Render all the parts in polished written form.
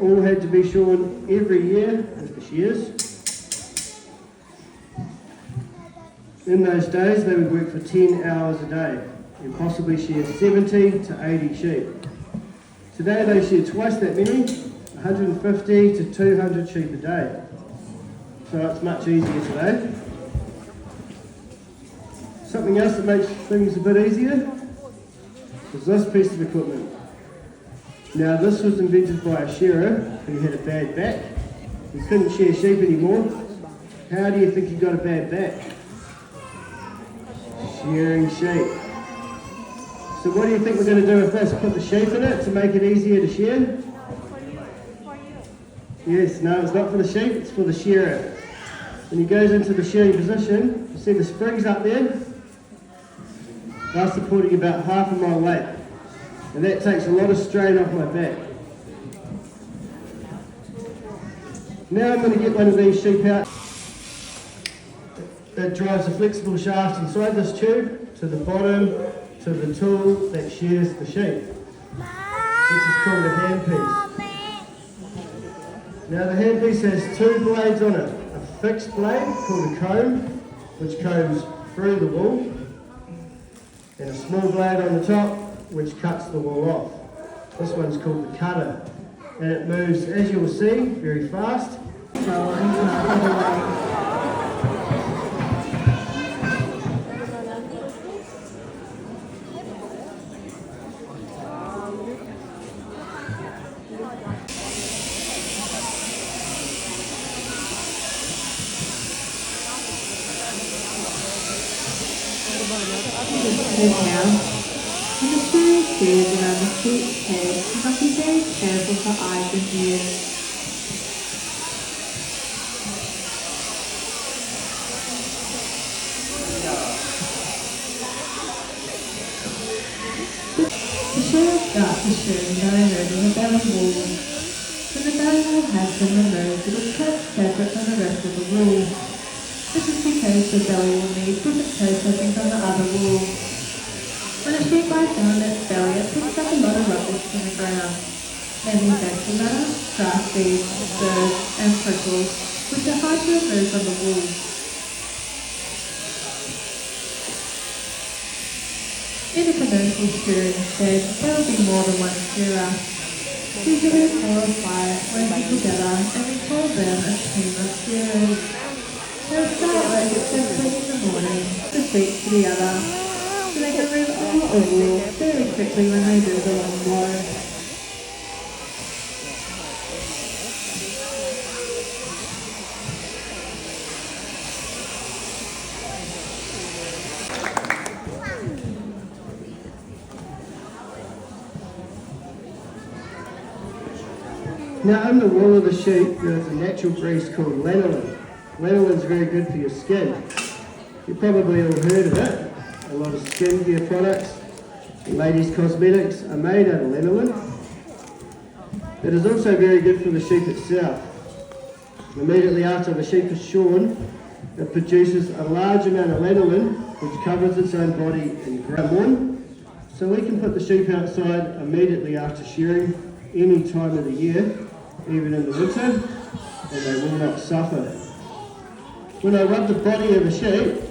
all had to be shorn every year with the shears. In those days they would work for 10 hours a day and possibly shear 70 to 80 sheep. Today they shear twice that many, 150 to 200 sheep a day. So it's much easier today. Something else that makes things a bit easier is this piece of equipment. Now this was invented by a shearer who had a bad back. He couldn't shear sheep anymore. How do you think he got a bad back? Shearing sheep. So what do you think we're going to do with this? Put the sheep in it to make it easier to shear? Yes, no, it's not for the sheep, it's for the shearer. When he goes into the shearing position, you see the springs up there? They're supporting about half of my weight. And that takes a lot of strain off my back. Now I'm going to get one of these sheep out. It drives a flexible shaft inside this tube to the bottom to the tool that shears the sheep, which is called a handpiece. Now the handpiece has two blades on it. A fixed blade called a comb, which combs through the wool, and a small blade on the top, which cuts the wool off. This one's called the cutter, and it moves, as you'll see, very fast. Now, when the shearing shears around the sheep's head, you must be very careful for eyes and ears. The shearer starts the shearing by removing the belly wool. When the belly wool has been removed, it is kept separate from the rest of the wool. This is because the belly will need different processing from the other wool. When a sheep lies down on its belly, it picks up a lot of rubbish from the ground, mainly vegetable matter, grass seeds, birds, and prickles, which are hard to remove from the wool. In a commercial shearing shed, there will be more than one shearer. Usually 4 or 5 working together, and we call them a team of shearers. They'll start work at 7:30 in the morning, the sheep to the other, so they can move all the wool very quickly when they do the long blow. Now in the wool of the sheep there is a natural grease called lanolin. Lanolin is very good for your skin. You've probably all heard of it. A lot of skincare products, ladies' cosmetics are made out of lanolin. It is also very good for the sheep itself. Immediately after the sheep is shorn, it produces a large amount of lanolin which covers its own body in grey. So we can put the sheep outside immediately after shearing any time of the year, even in the winter, and they will not suffer. When I rub the body of the sheep,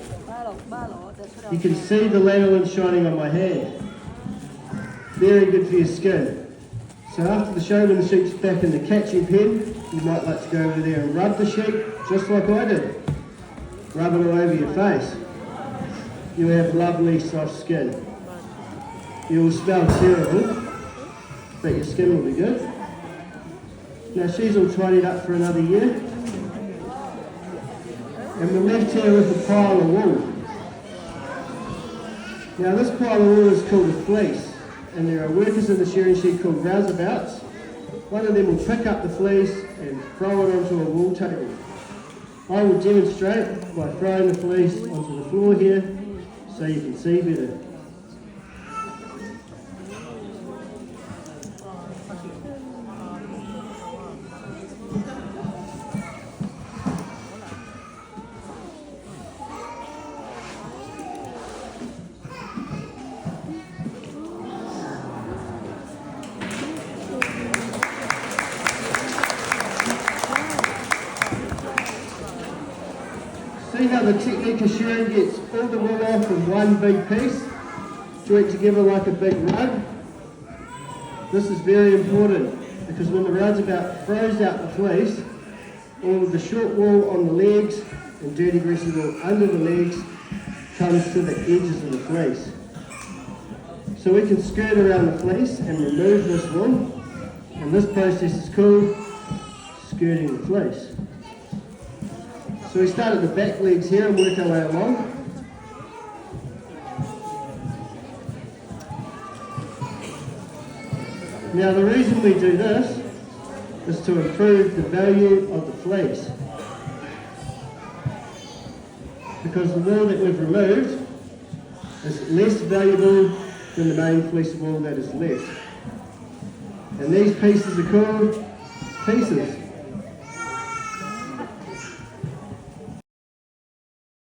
you can see the lanolin shining on my hand. Very good for your skin. So after the show, when the sheep's back in the catching pen, you might like to go over there and rub the sheep, just like I did. Rub it all over your face. You'll have lovely soft skin. You will smell terrible, but your skin will be good. Now she's all tidied up for another year. And we're left here with a pile of wool. Now this pile of wool is called a fleece, and there are workers in the shearing shed called rouseabouts. One of them will pick up the fleece and throw it onto a wool table. I will demonstrate by throwing the fleece onto the floor here so you can see better. See how the technique of shearing gets all the wool off in one big piece, joint together like a big rug? This is very important because when the roundabout throws out the fleece, all of the short wool on the legs and dirty greasy wool under the legs comes to the edges of the fleece. So we can skirt around the fleece and remove this wool, and this process is called skirting the fleece. So we start at the back legs here and work our way along. Now the reason we do this is to improve the value of the fleece. Because the wool that we've removed is less valuable than the main fleece of wool that is left. And these pieces are called pieces.